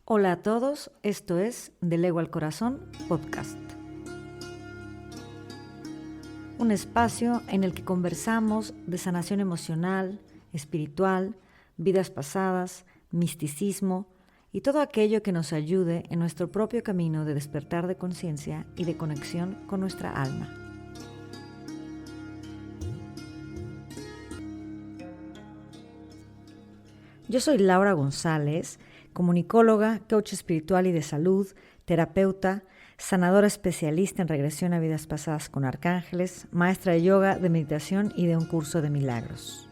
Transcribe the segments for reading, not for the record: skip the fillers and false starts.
Hola a todos, esto es Del Ego al Corazón Podcast. Un espacio en el que conversamos de sanación emocional, espiritual, vidas pasadas, misticismo y todo aquello que nos ayude en nuestro propio camino de despertar de conciencia y de conexión con nuestra alma. Yo soy Laura González, comunicóloga, coach espiritual y de salud, terapeuta, sanadora especialista en regresión a vidas pasadas con arcángeles, maestra de yoga, de meditación y de un curso de milagros.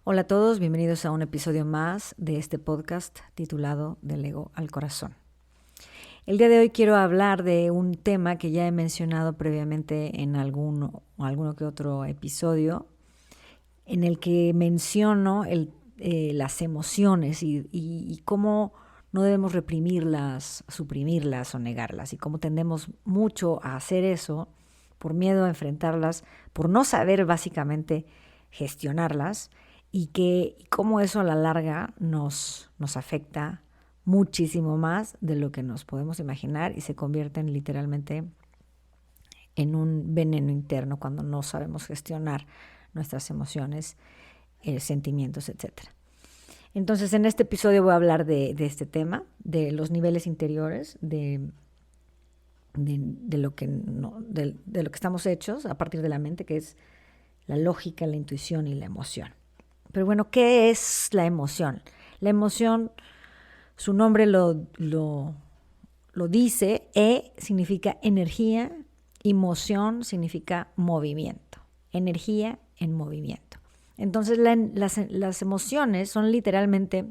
Hola a todos, bienvenidos a un episodio más de este podcast titulado Del Ego al Corazón. El día de hoy quiero hablar de un tema que ya he mencionado previamente en alguno que otro episodio, en el que menciono las emociones y cómo no debemos reprimirlas, suprimirlas o negarlas, y cómo tendemos mucho a hacer eso por miedo a enfrentarlas, por no saber básicamente gestionarlas, y cómo eso a la larga nos afecta muchísimo más de lo que nos podemos imaginar y se convierten literalmente en un veneno interno cuando no sabemos gestionar nuestras emociones, sentimientos, etc. Entonces, en este episodio voy a hablar de este tema, de los niveles interiores, de lo que estamos hechos a partir de la mente, que es la lógica, la intuición y la emoción. Pero bueno, ¿qué es la emoción? La emoción, su nombre lo dice. Significa energía, emoción significa movimiento, energía en movimiento. Entonces las emociones son literalmente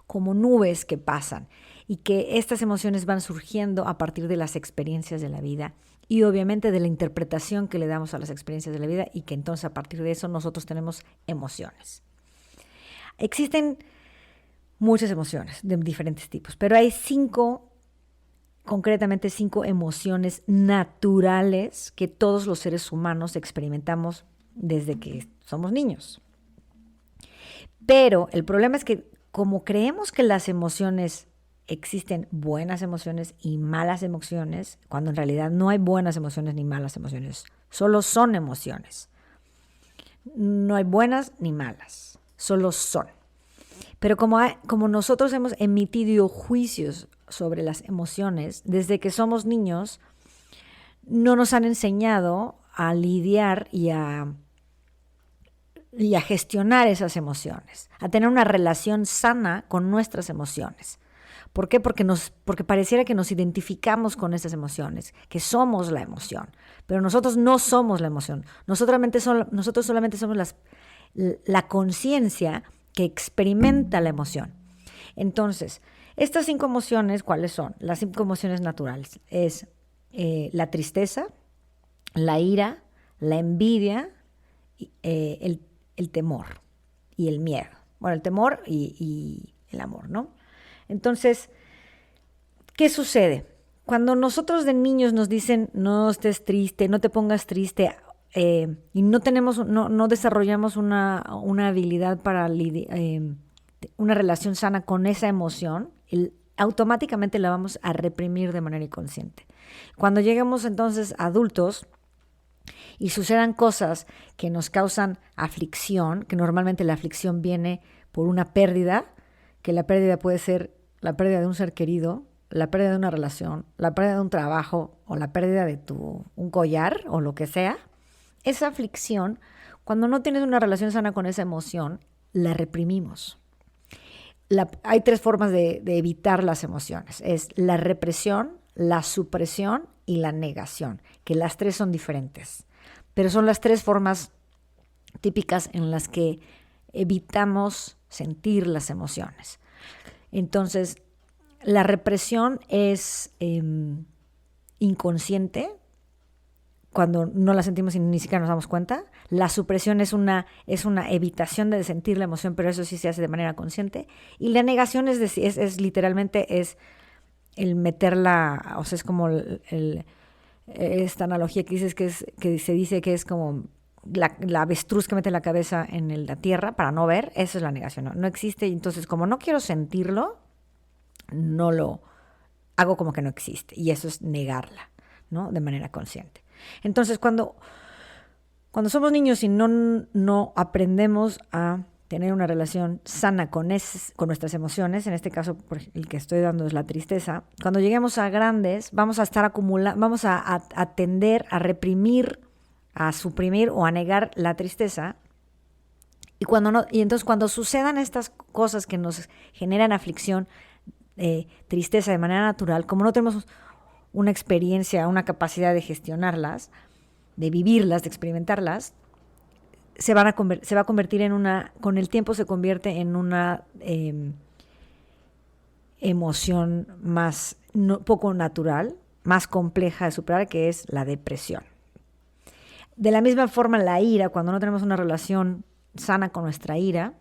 como nubes que pasan y que estas emociones van surgiendo a partir de las experiencias de la vida y obviamente de la interpretación que le damos a las experiencias de la vida, y que entonces a partir de eso nosotros tenemos emociones. Existen muchas emociones de diferentes tipos, pero hay concretamente cinco emociones naturales que todos los seres humanos experimentamos desde que somos niños. Pero el problema es que como creemos que las emociones existen buenas emociones y malas emociones, cuando en realidad no hay buenas emociones ni malas emociones, solo son emociones. No hay buenas ni malas, solo son. Pero como nosotros hemos emitido juicios sobre las emociones desde que somos niños, no nos han enseñado a lidiar y a gestionar esas emociones, a tener una relación sana con nuestras emociones. ¿Por qué? Porque pareciera que nos identificamos con esas emociones, que somos la emoción, pero nosotros no somos la emoción. Nosotros solamente somos la conciencia que experimenta la emoción. Entonces, estas cinco emociones, ¿cuáles son? Las cinco emociones naturales es la tristeza, la ira, la envidia, el temor y el miedo. Bueno, el temor y el amor, ¿no? Entonces, ¿qué sucede? Cuando nosotros de niños nos dicen no estés triste, no te pongas triste, y no desarrollamos una habilidad para una relación sana con esa emoción, automáticamente la vamos a reprimir de manera inconsciente. Cuando lleguemos entonces adultos y sucedan cosas que nos causan aflicción, que normalmente la aflicción viene por una pérdida, que la pérdida puede ser la pérdida de un ser querido, la pérdida de una relación, la pérdida de un trabajo o la pérdida de un collar o lo que sea. Esa aflicción, cuando no tienes una relación sana con esa emoción, la reprimimos. Hay tres formas de evitar las emociones. Es la represión, la supresión y la negación, que las tres son diferentes. Pero son las tres formas típicas en las que evitamos sentir las emociones. Entonces, la represión es inconsciente, cuando no la sentimos y ni siquiera nos damos cuenta. La supresión es una evitación de sentir la emoción, pero eso sí se hace de manera consciente. Y la negación es literalmente el meterla, o sea, es como esta analogía que dices que se dice que es como la avestruz que mete la cabeza en la tierra para no ver. Eso es la negación, no existe. Entonces, como no quiero sentirlo, no lo hago como que no existe, y eso es negarla, ¿no? De manera consciente. Entonces, cuando somos niños y no aprendemos a tener una relación sana con nuestras emociones, en este caso el que estoy dando es la tristeza, cuando lleguemos a grandes vamos a estar vamos a tender a reprimir, a suprimir o a negar la tristeza. Y entonces cuando sucedan estas cosas que nos generan aflicción, tristeza de manera natural, como no tenemos una experiencia, una capacidad de gestionarlas, de vivirlas, de experimentarlas, se va a convertir con el tiempo se convierte en una emoción más poco natural, más compleja de superar, que es la depresión. De la misma forma, la ira, cuando no tenemos una relación sana con nuestra ira,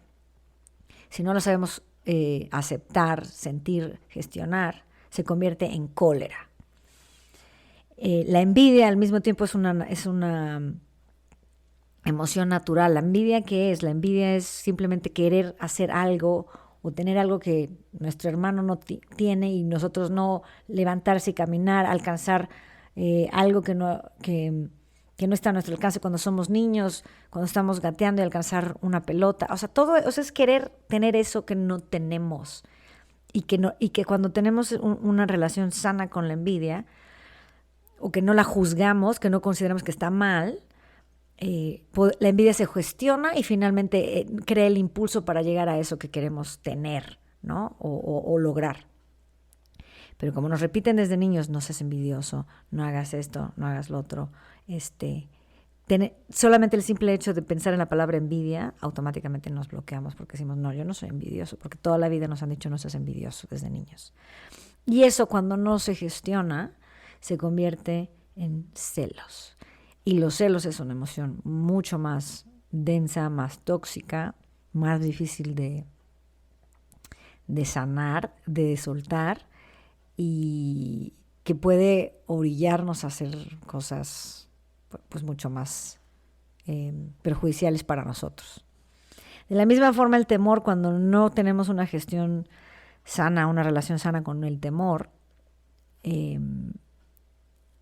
si no la sabemos aceptar, sentir, gestionar, se convierte en cólera. La envidia al mismo tiempo es una emoción natural. ¿La envidia qué es? La envidia es simplemente querer hacer algo o tener algo que nuestro hermano no tiene y nosotros no, levantarse y caminar, alcanzar algo que no está a nuestro alcance cuando somos niños, cuando estamos gateando y alcanzar una pelota. O sea, todo, o sea, es querer tener eso que no tenemos. Y que cuando tenemos una relación sana con la envidia, o que no la juzgamos, que no consideramos que está mal, la envidia se gestiona y finalmente crea el impulso para llegar a eso que queremos tener, ¿no? O lograr. Pero como nos repiten desde niños, no seas envidioso, no hagas esto, no hagas lo otro, solamente el simple hecho de pensar en la palabra envidia, automáticamente nos bloqueamos porque decimos, no, yo no soy envidioso, porque toda la vida nos han dicho no seas envidioso desde niños. Y eso, cuando no se gestiona, se convierte en celos. Y los celos es una emoción mucho más densa, más tóxica, más difícil de sanar, de soltar, y que puede orillarnos a hacer cosas pues mucho más perjudiciales para nosotros. De la misma forma, el temor, cuando no tenemos una gestión sana, una relación sana con el temor,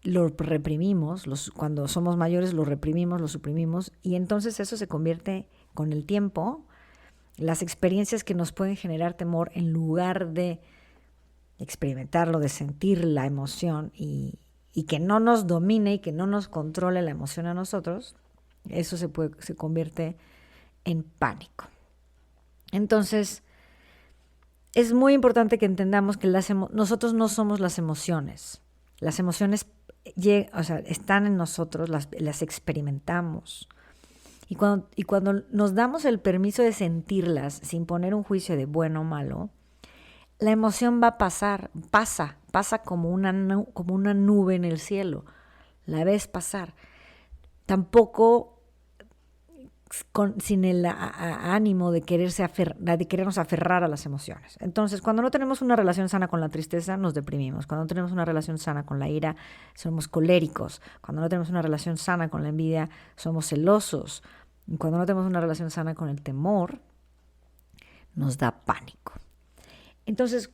lo reprimimos, cuando somos mayores lo reprimimos, lo suprimimos, y entonces eso se convierte con el tiempo, las experiencias que nos pueden generar temor, en lugar de experimentarlo, de sentir la emoción y que no nos domine y que no nos controle la emoción a nosotros, eso se convierte en pánico. Entonces, es muy importante que entendamos que nosotros no somos las emociones. Las emociones están en nosotros, las experimentamos. Y cuando nos damos el permiso de sentirlas sin poner un juicio de bueno o malo, la emoción va a pasa como una nube en el cielo. La ves pasar. Tampoco sin el ánimo de querernos aferrar a las emociones. Entonces, cuando no tenemos una relación sana con la tristeza, nos deprimimos. Cuando no tenemos una relación sana con la ira, somos coléricos. Cuando no tenemos una relación sana con la envidia, somos celosos. Y cuando no tenemos una relación sana con el temor, nos da pánico. Entonces,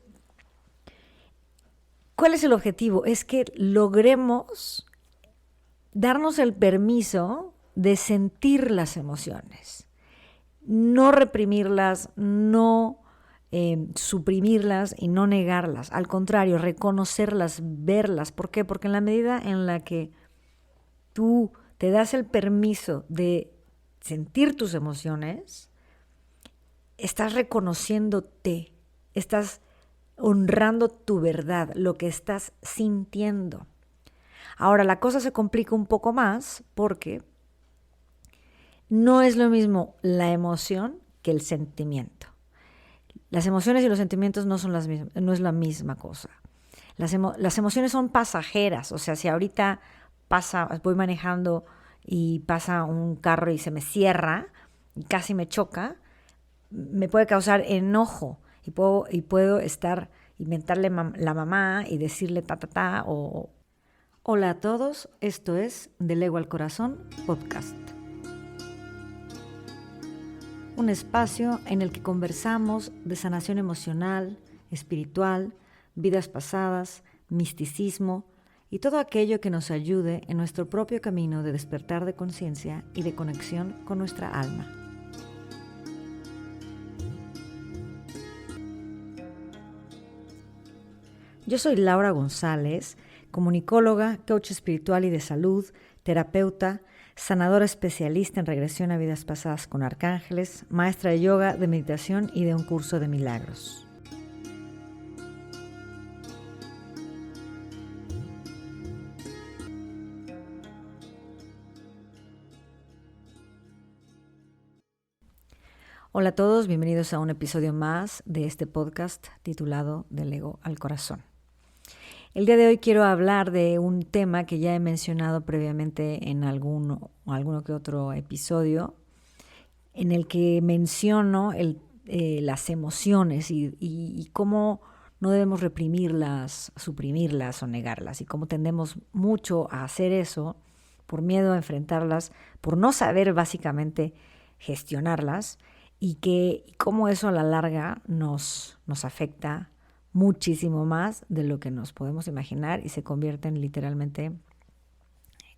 ¿cuál es el objetivo? Es que logremos darnos el permiso de sentir las emociones, no reprimirlas, no suprimirlas y no negarlas. Al contrario, reconocerlas, verlas. ¿Por qué? Porque en la medida en la que tú te das el permiso de sentir tus emociones, estás reconociéndote, estás honrando tu verdad, lo que estás sintiendo. Ahora, la cosa se complica un poco más porque no es lo mismo la emoción que el sentimiento. Las emociones y los sentimientos no son las mismas, no es la misma cosa. Las emociones son pasajeras, o sea, si ahorita voy manejando y pasa un carro y se me cierra y casi me choca, me puede causar enojo y puedo estar inventarle la mamá y decirle ta. Hola a todos, esto es Del Ego al Corazón Podcast. Un espacio en el que conversamos de sanación emocional, espiritual, vidas pasadas, misticismo y todo aquello que nos ayude en nuestro propio camino de despertar de conciencia y de conexión con nuestra alma. Yo soy Laura González, comunicóloga, coach espiritual y de salud, terapeuta, sanadora especialista en regresión a vidas pasadas con arcángeles, maestra de yoga, de meditación y de un curso de milagros. Hola a todos, bienvenidos a un episodio más de este podcast titulado Del Ego al Corazón. El día de hoy quiero hablar de un tema que ya he mencionado previamente en alguno que otro episodio, en el que menciono las emociones y cómo no debemos reprimirlas, suprimirlas o negarlas, y cómo tendemos mucho a hacer eso por miedo a enfrentarlas, por no saber básicamente gestionarlas, y cómo eso a la larga nos afecta muchísimo más de lo que nos podemos imaginar y se convierten literalmente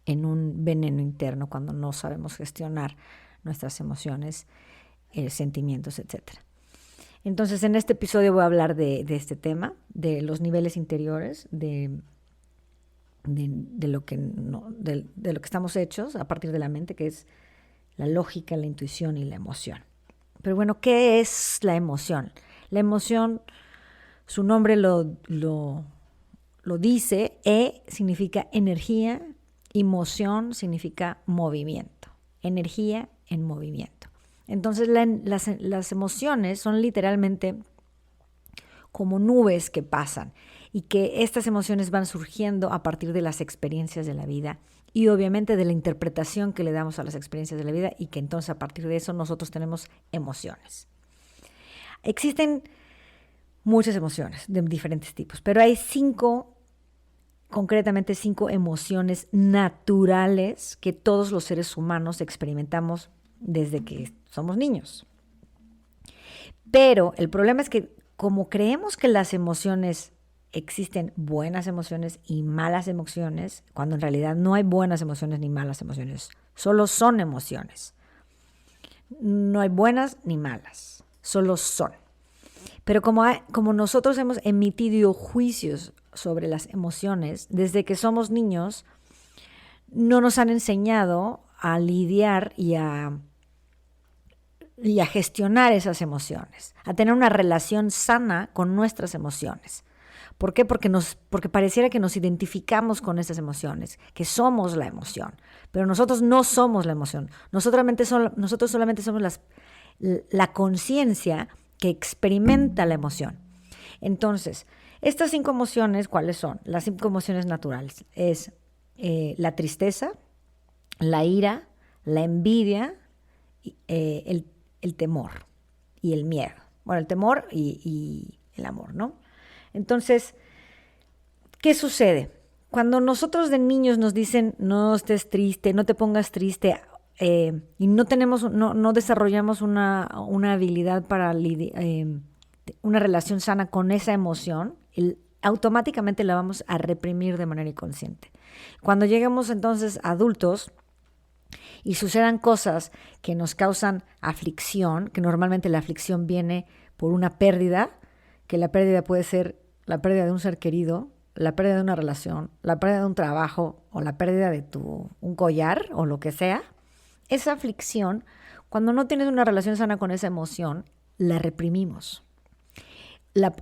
en un veneno interno cuando no sabemos gestionar nuestras emociones, sentimientos, etc. Entonces, en este episodio voy a hablar de este tema, de los niveles interiores, de lo que estamos hechos a partir de la mente, que es la lógica, la intuición y la emoción. Pero bueno, ¿qué es la emoción? La emoción, su nombre lo dice. Significa energía, emoción significa movimiento. Energía en movimiento. Entonces las emociones son literalmente como nubes que pasan y que estas emociones van surgiendo a partir de las experiencias de la vida y obviamente de la interpretación que le damos a las experiencias de la vida, y que entonces a partir de eso nosotros tenemos emociones. Existen muchas emociones de diferentes tipos, pero hay concretamente cinco emociones naturales que todos los seres humanos experimentamos desde que somos niños. Pero el problema es que como creemos que las emociones existen buenas emociones y malas emociones, cuando en realidad no hay buenas emociones ni malas emociones, solo son emociones. No hay buenas ni malas, solo son. Pero como nosotros hemos emitido juicios sobre las emociones desde que somos niños, no nos han enseñado a lidiar y a gestionar esas emociones, a tener una relación sana con nuestras emociones. ¿Por qué? Porque pareciera que nos identificamos con esas emociones, que somos la emoción, pero nosotros no somos la emoción. Nosotros solamente somos la conciencia que experimenta la emoción. Entonces, estas cinco emociones, ¿cuáles son? Las cinco emociones naturales es la tristeza, la ira, la envidia, el temor y el miedo. Bueno, el temor y el amor, ¿no? Entonces, ¿qué sucede? Cuando nosotros de niños nos dicen no estés triste, no te pongas triste, y no desarrollamos una habilidad para una relación sana con esa emoción, automáticamente la vamos a reprimir de manera inconsciente. Cuando lleguemos entonces adultos y sucedan cosas que nos causan aflicción, que normalmente la aflicción viene por una pérdida, que la pérdida puede ser la pérdida de un ser querido, la pérdida de una relación, la pérdida de un trabajo o la pérdida de un collar o lo que sea. Esa aflicción, cuando no tienes una relación sana con esa emoción, la reprimimos.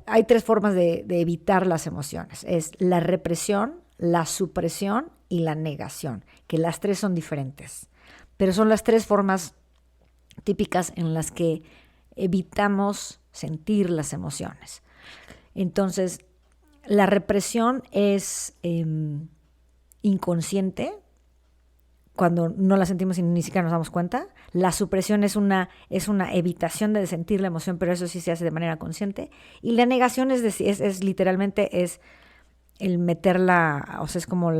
Hay tres formas de evitar las emociones. Es la represión, la supresión y la negación, que las tres son diferentes. Pero son las tres formas típicas en las que evitamos sentir las emociones. Entonces, la represión es inconsciente, cuando no la sentimos y ni siquiera nos damos cuenta. La supresión es una evitación de sentir la emoción, pero eso sí se hace de manera consciente. Y la negación es literalmente es el meterla, o sea, es como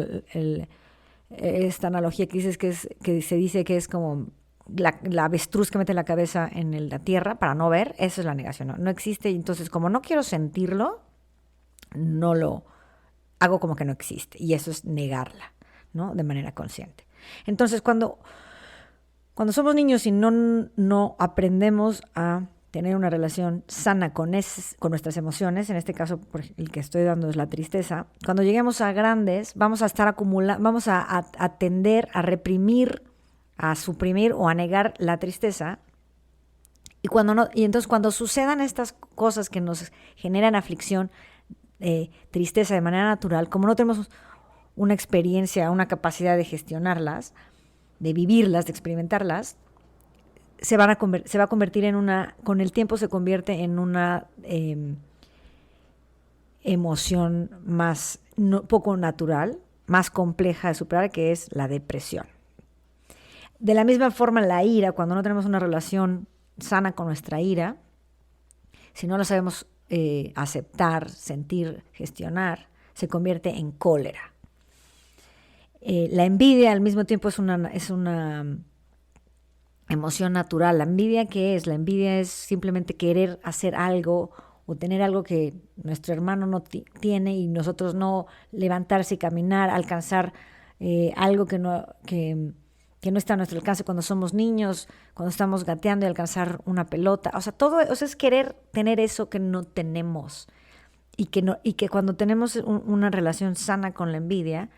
esta analogía que dices que se dice que es como la avestruz que mete la cabeza en la tierra para no ver. Eso es la negación, no existe. Y entonces, como no quiero sentirlo, no lo hago como que no existe. Y eso es negarla, ¿no? De manera consciente. Entonces, cuando somos niños y no aprendemos a tener una relación sana con nuestras emociones, en este caso el que estoy dando es la tristeza, cuando lleguemos a grandes vamos a estar vamos a tender a reprimir, a suprimir o a negar la tristeza. Y entonces cuando sucedan estas cosas que nos generan aflicción, tristeza de manera natural, como no tenemos una experiencia, una capacidad de gestionarlas, de vivirlas, de experimentarlas, se va a convertir con el tiempo se convierte en una emoción más poco natural, más compleja de superar, que es la depresión. De la misma forma, la ira, cuando no tenemos una relación sana con nuestra ira, si no la sabemos aceptar, sentir, gestionar, se convierte en cólera. La envidia al mismo tiempo es una emoción natural. ¿La envidia qué es? La envidia es simplemente querer hacer algo o tener algo que nuestro hermano no tiene y nosotros no, levantarse y caminar, alcanzar algo que no está a nuestro alcance cuando somos niños, cuando estamos gateando y alcanzar una pelota. O sea, todo, o sea, es querer tener eso que no tenemos. Y que cuando tenemos una relación sana con la envidia,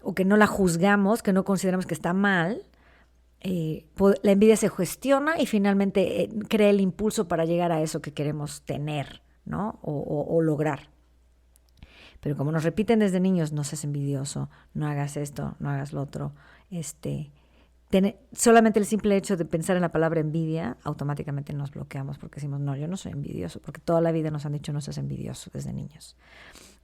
o que no la juzgamos, que no consideramos que está mal, la envidia se gestiona y finalmente crea el impulso para llegar a eso que queremos tener, ¿no? O lograr. Pero como nos repiten desde niños, no seas envidioso, no hagas esto, no hagas lo otro, solamente el simple hecho de pensar en la palabra envidia, automáticamente nos bloqueamos porque decimos, no, yo no soy envidioso, porque toda la vida nos han dicho no seas envidioso desde niños.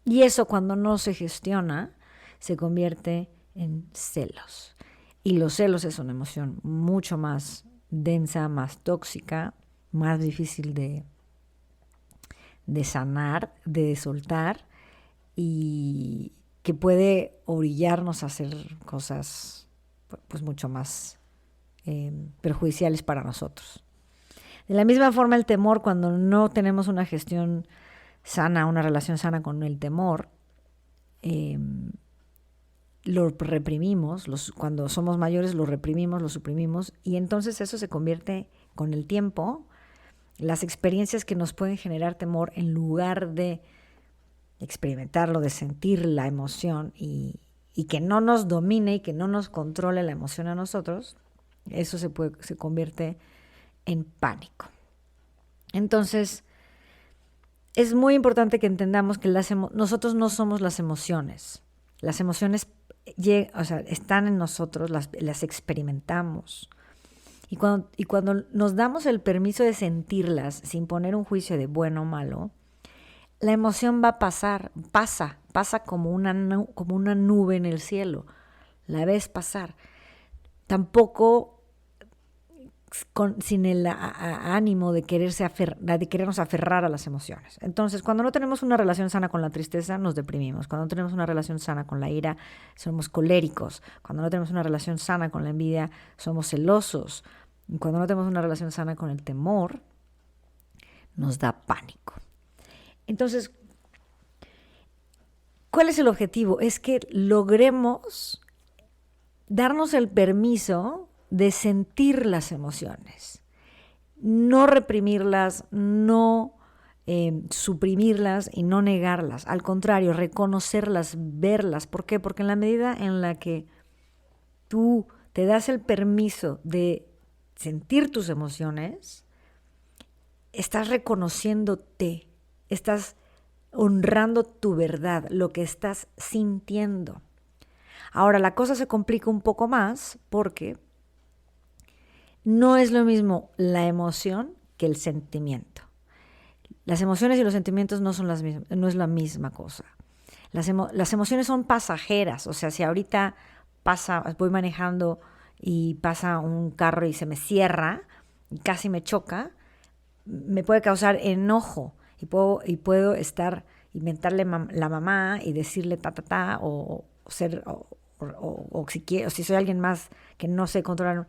Y eso cuando no se gestiona, se convierte en celos. Y los celos es una emoción mucho más densa, más tóxica, más difícil de sanar, de soltar, y que puede orillarnos a hacer cosas pues mucho más perjudiciales para nosotros. De la misma forma, el temor, cuando no tenemos una gestión sana, una relación sana con el temor, lo reprimimos, cuando somos mayores lo reprimimos, lo suprimimos, y entonces eso se convierte con el tiempo, las experiencias que nos pueden generar temor, en lugar de experimentarlo, de sentir la emoción y que no nos domine y que no nos controle la emoción a nosotros, eso se convierte en pánico. Entonces, es muy importante que entendamos que nosotros no somos las emociones. Las emociones están en nosotros, las experimentamos. Y cuando nos damos el permiso de sentirlas sin poner un juicio de bueno o malo, la emoción va a pasa como una nube en el cielo. La ves pasar. Tampoco sin el ánimo de querernos aferrar a las emociones. Entonces, cuando no tenemos una relación sana con la tristeza, nos deprimimos. Cuando no tenemos una relación sana con la ira, somos coléricos. Cuando no tenemos una relación sana con la envidia, somos celosos. Y cuando no tenemos una relación sana con el temor, nos da pánico. Entonces, ¿cuál es el objetivo? Es que logremos darnos el permiso de sentir las emociones, no reprimirlas, no suprimirlas y no negarlas. Al contrario, reconocerlas, verlas. ¿Por qué? Porque en la medida en la que tú te das el permiso de sentir tus emociones, estás reconociéndote, estás honrando tu verdad, lo que estás sintiendo. Ahora, la cosa se complica un poco más porque no es lo mismo la emoción que el sentimiento. Las emociones y los sentimientos no son las mismas, no es la misma cosa. Las emociones son pasajeras, o sea, si ahorita voy manejando y pasa un carro y se me cierra y casi me choca, me puede causar enojo y puedo estar, inventarle la mamá y decirle o ser, o si quiero, o si soy alguien más que no sé controlar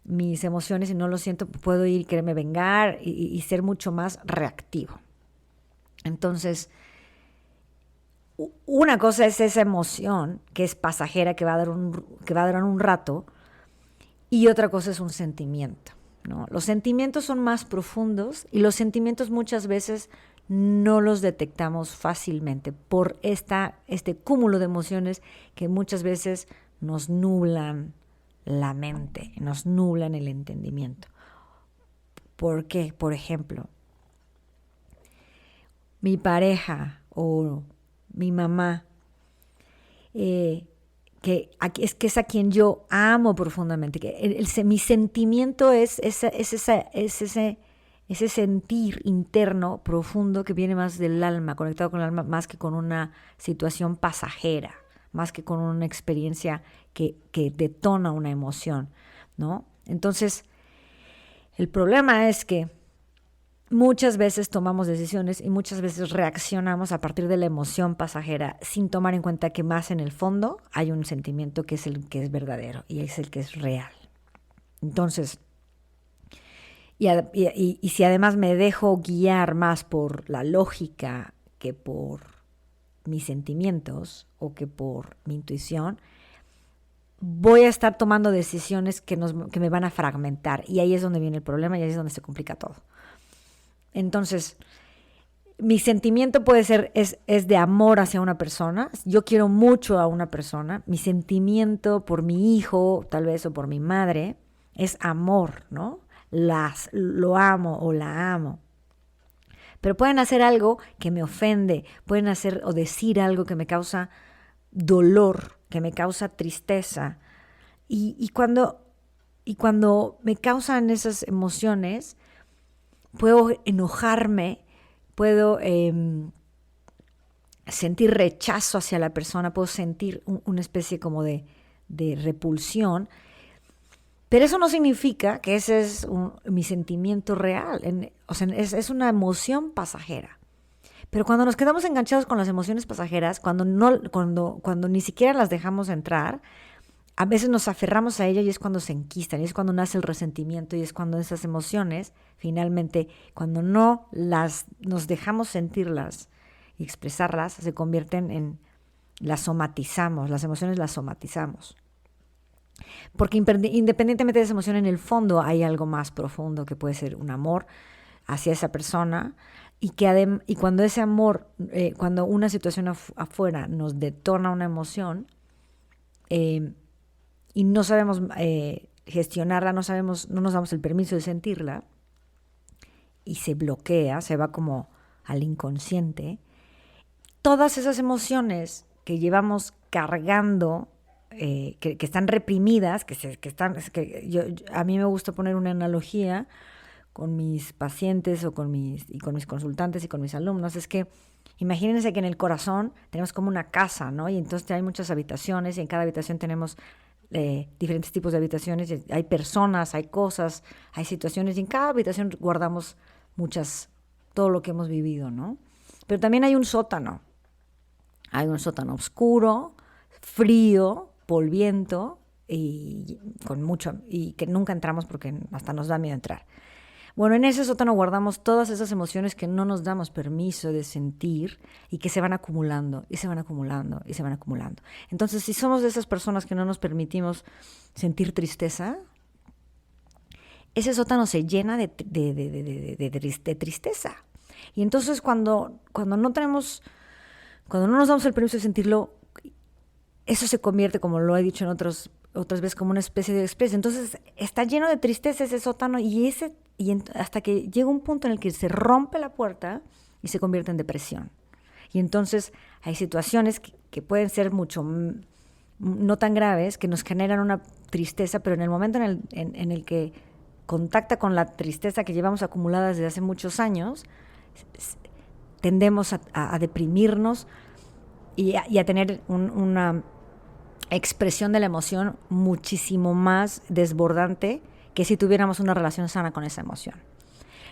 mis emociones y no lo siento, puedo ir y quererme vengar y ser mucho más reactivo. Entonces, una cosa es esa emoción que es pasajera, que va a durar un rato, y otra cosa es un sentimiento, ¿no? Los sentimientos son más profundos y los sentimientos muchas veces no los detectamos fácilmente por este cúmulo de emociones que muchas veces nos nublan la mente, nos nublan el entendimiento. ¿Por qué? Por ejemplo, mi pareja o mi mamá, que es a quien yo amo profundamente, que mi sentimiento es ese sentir interno profundo que viene más del alma, conectado con el alma, más que con una situación pasajera, más que con una experiencia que detona una emoción, ¿no? Entonces, el problema es que muchas veces tomamos decisiones y muchas veces reaccionamos a partir de la emoción pasajera sin tomar en cuenta que más en el fondo hay un sentimiento que es el que es verdadero y es el que es real. Entonces, y si además me dejo guiar más por la lógica que por mis sentimientos o que por mi intuición, voy a estar tomando decisiones que me van a fragmentar. Y ahí es donde viene el problema y ahí es donde se complica todo. Entonces, mi sentimiento puede ser, es de amor hacia una persona. Yo quiero mucho a una persona. Mi sentimiento por mi hijo, tal vez, o por mi madre, es amor, ¿no? Lo amo o la amo. Pero pueden hacer algo que me ofende, pueden hacer o decir algo que me causa dolor, que me causa tristeza. Y cuando me causan esas emociones, puedo enojarme, puedo sentir rechazo hacia la persona, puedo sentir una especie como de repulsión, pero eso no significa que ese es mi sentimiento real, o sea, es una emoción pasajera. Pero cuando nos quedamos enganchados con las emociones pasajeras, cuando ni siquiera las dejamos entrar, a veces nos aferramos a ellas y es cuando se enquistan, y es cuando nace el resentimiento, y es cuando esas emociones, finalmente, cuando nos dejamos sentirlas y expresarlas, se convierten las somatizamos, las emociones las somatizamos. Porque independientemente de esa emoción, en el fondo hay algo más profundo que puede ser un amor hacia esa persona, y cuando ese amor, cuando una situación afuera nos detona una emoción, y no sabemos gestionarla, no nos damos el permiso de sentirla, y se bloquea, se va como al inconsciente, todas esas emociones que llevamos cargando, que están reprimidas, a mí me gusta poner una analogía con mis pacientes o con mis consultantes y con mis alumnos, es que imagínense que en el corazón tenemos como una casa, ¿no? Y entonces hay muchas habitaciones y en cada habitación tenemos diferentes tipos de habitaciones, hay personas, hay cosas, hay situaciones, y en cada habitación guardamos todo lo que hemos vivido, ¿no? Pero también hay un sótano oscuro, frío, polviento, y que nunca entramos porque hasta nos da miedo entrar. Bueno, en ese sótano guardamos todas esas emociones que no nos damos permiso de sentir y que se van acumulando y se van acumulando y se van acumulando. Entonces, si somos de esas personas que no nos permitimos sentir tristeza, ese sótano se llena de tristeza. Y entonces cuando no nos damos el permiso de sentirlo, eso se convierte, como lo he dicho en otras veces, como una especie de expresión. Entonces está lleno de tristeza ese sótano hasta que llega un punto en el que se rompe la puerta y se convierte en depresión. Y entonces hay situaciones que pueden ser mucho no tan graves, que nos generan una tristeza, pero en el momento en el que contacta con la tristeza que llevamos acumulada desde hace muchos años, tendemos a deprimirnos y a tener expresión de la emoción muchísimo más desbordante que si tuviéramos una relación sana con esa emoción.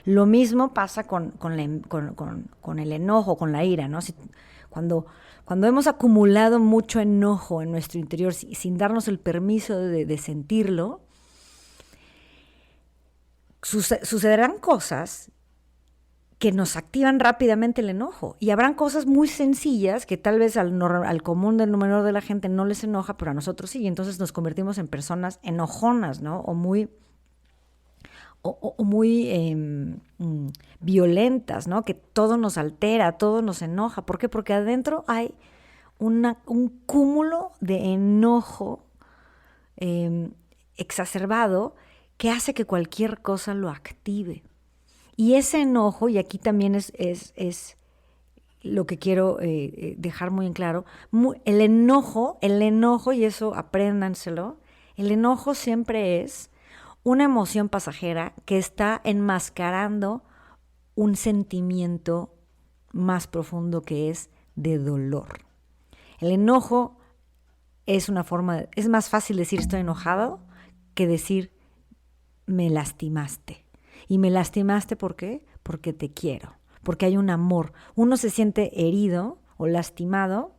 Lo mismo pasa con el enojo, con la ira, ¿no? Cuando hemos acumulado mucho enojo en nuestro interior sin darnos el permiso de sentirlo, sucederán cosas que nos activan rápidamente el enojo. Y habrán cosas muy sencillas que tal vez al común del número de la gente no les enoja, pero a nosotros sí. Y entonces nos convertimos en personas enojonas, ¿no? O muy violentas, ¿no? Que todo nos altera, todo nos enoja. ¿Por qué? Porque adentro hay un cúmulo de enojo exacerbado que hace que cualquier cosa lo active. Y ese enojo, y aquí también es lo que quiero dejar muy en claro, el enojo, y eso apréndanselo, el enojo siempre es una emoción pasajera que está enmascarando un sentimiento más profundo que es de dolor. El enojo es una forma, es más fácil decir estoy enojado que decir me lastimaste. Y me lastimaste, ¿por qué? Porque te quiero, porque hay un amor. Uno se siente herido o lastimado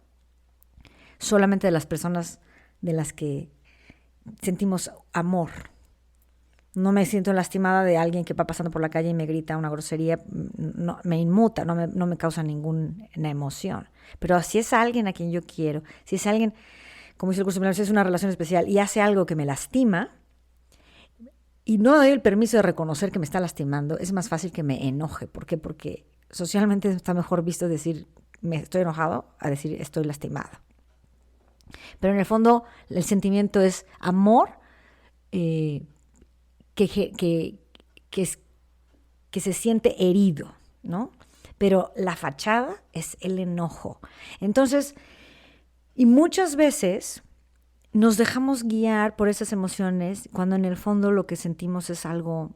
solamente de las personas de las que sentimos amor. No me siento lastimada de alguien que va pasando por la calle y me grita una grosería, no, me inmuta, no me causa ninguna emoción. Pero si es alguien a quien yo quiero, si es alguien, como dice el curso, si es una relación especial y hace algo que me lastima, y no doy el permiso de reconocer que me está lastimando, es más fácil que me enoje. ¿Por qué? Porque socialmente está mejor visto decir me estoy enojado a decir estoy lastimado. Pero en el fondo el sentimiento es amor que se siente herido, ¿no? Pero la fachada es el enojo. Entonces, y muchas veces nos dejamos guiar por esas emociones cuando en el fondo lo que sentimos es algo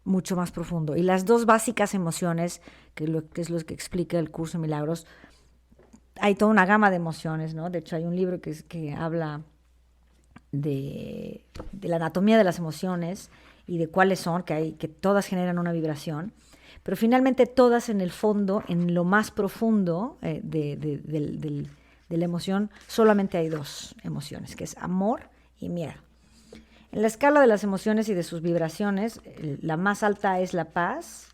mucho más profundo. Y las dos básicas emociones, que es lo que explica el curso de Milagros, hay toda una gama de emociones, ¿no? De hecho, hay un libro que habla de la anatomía de las emociones y de cuáles son, que todas generan una vibración, pero finalmente todas en el fondo, en lo más profundo de la emoción, solamente hay dos emociones, que es amor y miedo. En la escala de las emociones y de sus vibraciones, la más alta es la paz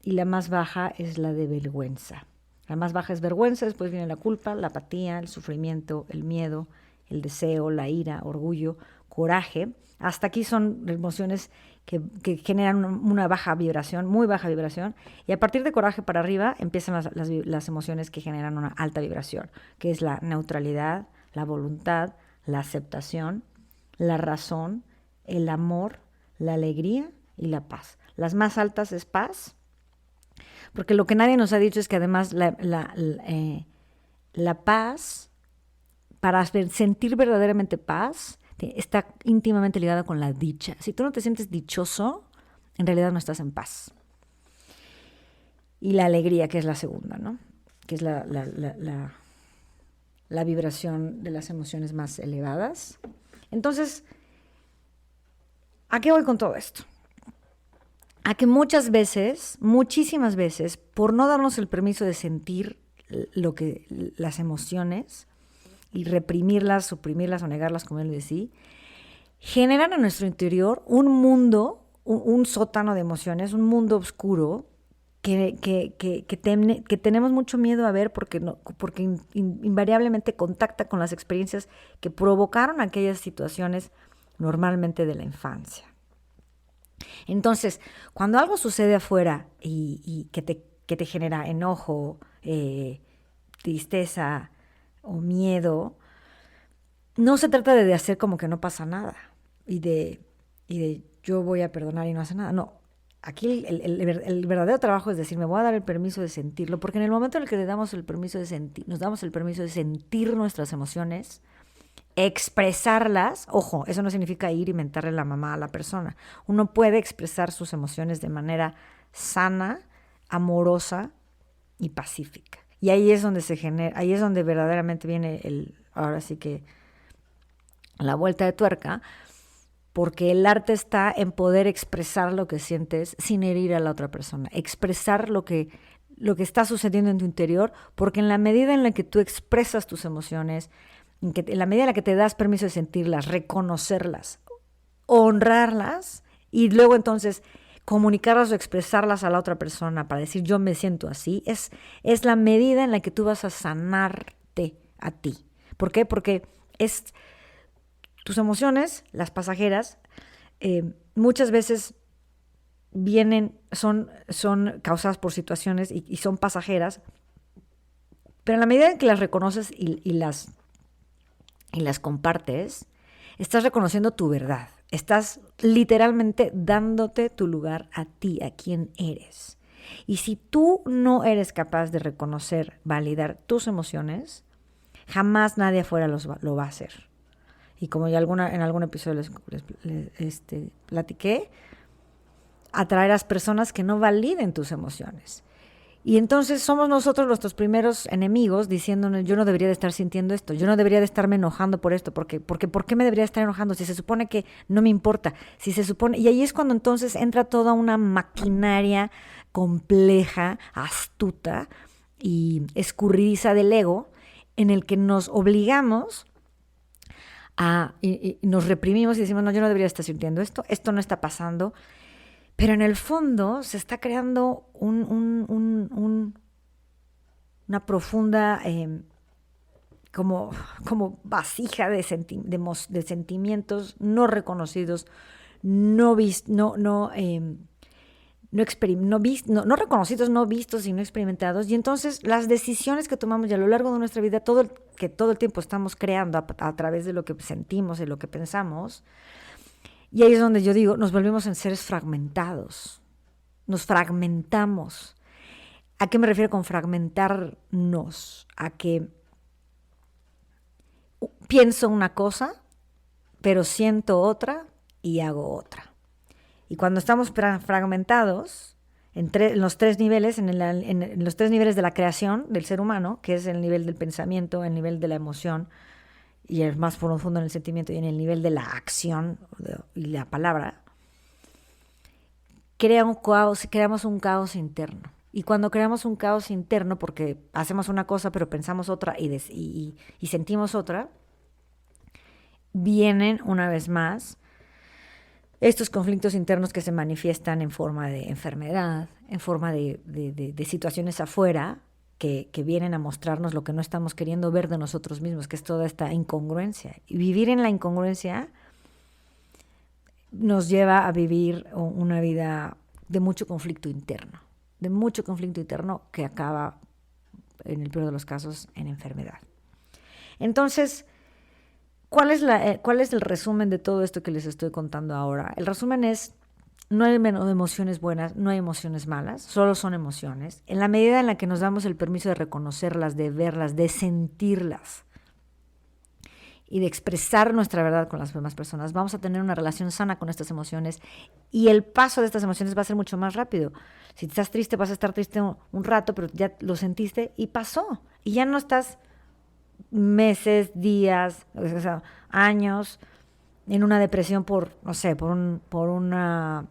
y la más baja es la de vergüenza. La más baja es vergüenza, después viene la culpa, la apatía, el sufrimiento, el miedo, el deseo, la ira, orgullo, coraje. Hasta aquí son emociones que generan una baja vibración, muy baja vibración, y a partir de coraje para arriba empiezan las emociones que generan una alta vibración, que es la neutralidad, la voluntad, la aceptación, la razón, el amor, la alegría y la paz. Las más altas es paz, porque lo que nadie nos ha dicho es que además la paz, para sentir verdaderamente paz, está íntimamente ligada con la dicha. Si tú no te sientes dichoso, en realidad no estás en paz. Y la alegría, que es la segunda, ¿no? Que es la vibración de las emociones más elevadas. Entonces, ¿a qué voy con todo esto? A que muchas veces, muchísimas veces, por no darnos el permiso de sentir las emociones, y reprimirlas, suprimirlas o negarlas, como él decía, generan en nuestro interior un mundo, un sótano de emociones, un mundo oscuro que tenemos mucho miedo a ver porque invariablemente contacta con las experiencias que provocaron aquellas situaciones normalmente de la infancia. Entonces, cuando algo sucede afuera y que te genera enojo, tristeza, o miedo, no se trata de hacer como que no pasa nada y de yo voy a perdonar y no hace nada. No, aquí el verdadero trabajo es decir, me voy a dar el permiso de sentirlo, porque en el momento en el que le damos el permiso de sentir, nos damos el permiso de sentir nuestras emociones, expresarlas, ojo, eso no significa ir y mentarle la mamá a la persona. Uno puede expresar sus emociones de manera sana, amorosa y pacífica. Y ahí es donde ahí es donde verdaderamente viene ahora sí que la vuelta de tuerca, porque el arte está en poder expresar lo que sientes sin herir a la otra persona, expresar lo que está sucediendo en tu interior, porque en la medida en la que tú expresas tus emociones, en la medida en la que te das permiso de sentirlas, reconocerlas, honrarlas y luego entonces comunicarlas o expresarlas a la otra persona para decir yo me siento así, es la medida en la que tú vas a sanarte a ti. ¿Por qué? Porque tus emociones, las pasajeras, muchas veces son causadas por situaciones y son pasajeras, pero en la medida en que las reconoces y las compartes, estás reconociendo tu verdad. Estás literalmente dándote tu lugar a ti, a quien eres. Y si tú no eres capaz de reconocer, validar tus emociones, jamás nadie afuera lo va a hacer. Y como ya en algún episodio les platiqué, atraerás personas que no validen tus emociones. Y entonces somos nosotros nuestros primeros enemigos diciéndonos, yo no debería de estar sintiendo esto, yo no debería de estarme enojando por esto, porque ¿por qué me debería estar enojando? Si se supone que no me importa, si se supone... Y ahí es cuando entonces entra toda una maquinaria compleja, astuta y escurridiza del ego, en el que nos obligamos y nos reprimimos y decimos, no, yo no debería estar sintiendo esto no está pasando. Pero en el fondo se está creando una profunda como vasija de sentimientos no reconocidos, no reconocidos, no vistos y no experimentados. Y entonces las decisiones que tomamos ya a lo largo de nuestra vida, que todo el tiempo estamos creando a través de lo que sentimos y lo que pensamos, y ahí es donde yo digo, nos volvemos en seres fragmentados, nos fragmentamos. ¿A qué me refiero con fragmentarnos? A que pienso una cosa, pero siento otra y hago otra. Y cuando estamos fragmentados en los tres niveles, en los tres niveles de la creación del ser humano, que es el nivel del pensamiento, el nivel de la emoción, y el más profundo en el sentimiento y en el nivel de la acción y la palabra, creamos un caos interno. Y cuando creamos un caos interno, porque hacemos una cosa pero pensamos otra y sentimos otra, vienen una vez más estos conflictos internos que se manifiestan en forma de enfermedad, en forma de situaciones afuera, que vienen a mostrarnos lo que no estamos queriendo ver de nosotros mismos, que es toda esta incongruencia. Y vivir en la incongruencia nos lleva a vivir una vida de mucho conflicto interno que acaba, en el peor de los casos, en enfermedad. Entonces, ¿cuál es el resumen de todo esto que les estoy contando ahora? El resumen es: no hay emociones buenas, no hay emociones malas, solo son emociones. En la medida en la que nos damos el permiso de reconocerlas, de verlas, de sentirlas y de expresar nuestra verdad con las demás personas, vamos a tener una relación sana con estas emociones y el paso de estas emociones va a ser mucho más rápido. Si estás triste, vas a estar triste un rato, pero ya lo sentiste y pasó. Y ya no estás meses, días, o sea, años en una depresión por una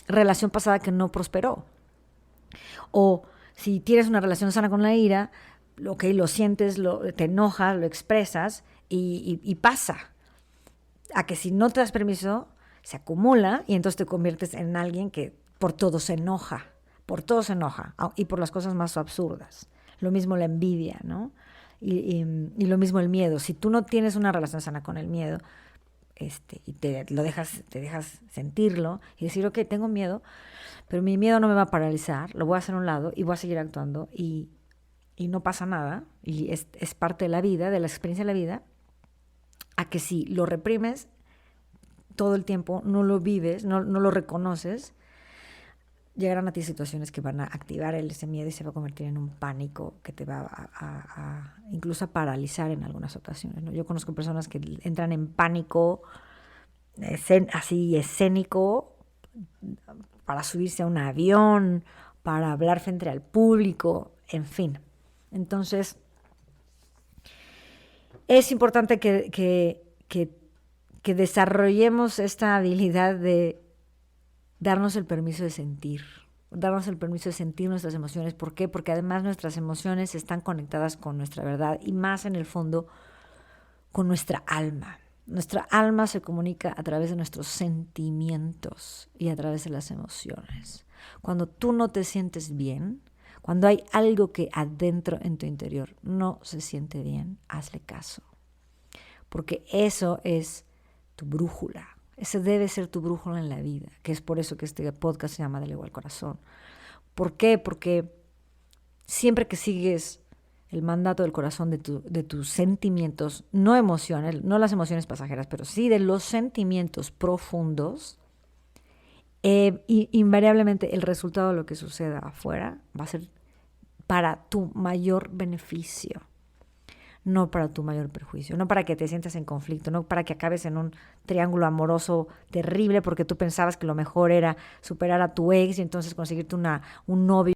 relación pasada que no prosperó. O si tienes una relación sana con la ira, lo sientes, te enojas, lo expresas y pasa. A que si no te das permiso, se acumula y entonces te conviertes en alguien que por todo se enoja, y por las cosas más absurdas. Lo mismo la envidia, ¿no? Y lo mismo el miedo. Si tú no tienes una relación sana con el miedo, y te dejas sentirlo y decir, ok, tengo miedo, pero mi miedo no me va a paralizar, lo voy a hacer a un lado y voy a seguir actuando y no pasa nada, y es parte de la vida, de la experiencia de la vida, a que si lo reprimes todo el tiempo, no lo vives, no lo reconoces, llegarán a ti situaciones que van a activar ese miedo y se va a convertir en un pánico que te va incluso a paralizar en algunas ocasiones, ¿no? Yo conozco personas que entran en pánico así escénico para subirse a un avión, para hablar frente al público, en fin. Entonces, es importante que desarrollemos esta habilidad de darnos el permiso de sentir. Darnos el permiso de sentir nuestras emociones. ¿Por qué? Porque además nuestras emociones están conectadas con nuestra verdad y más en el fondo con nuestra alma. Nuestra alma se comunica a través de nuestros sentimientos y a través de las emociones. Cuando tú no te sientes bien, cuando hay algo que adentro en tu interior no se siente bien, hazle caso. Porque eso es tu brújula. Ese debe ser tu brújula en la vida, que es por eso que este podcast se llama Del ego al corazón. ¿Por qué? Porque siempre que sigues el mandato del corazón de tus sentimientos, no emociones, no las emociones pasajeras, pero sí de los sentimientos profundos, invariablemente el resultado de lo que suceda afuera va a ser para tu mayor beneficio. No para tu mayor perjuicio, no para que te sientas en conflicto, no para que acabes en un triángulo amoroso terrible porque tú pensabas que lo mejor era superar a tu ex y entonces conseguirte un novio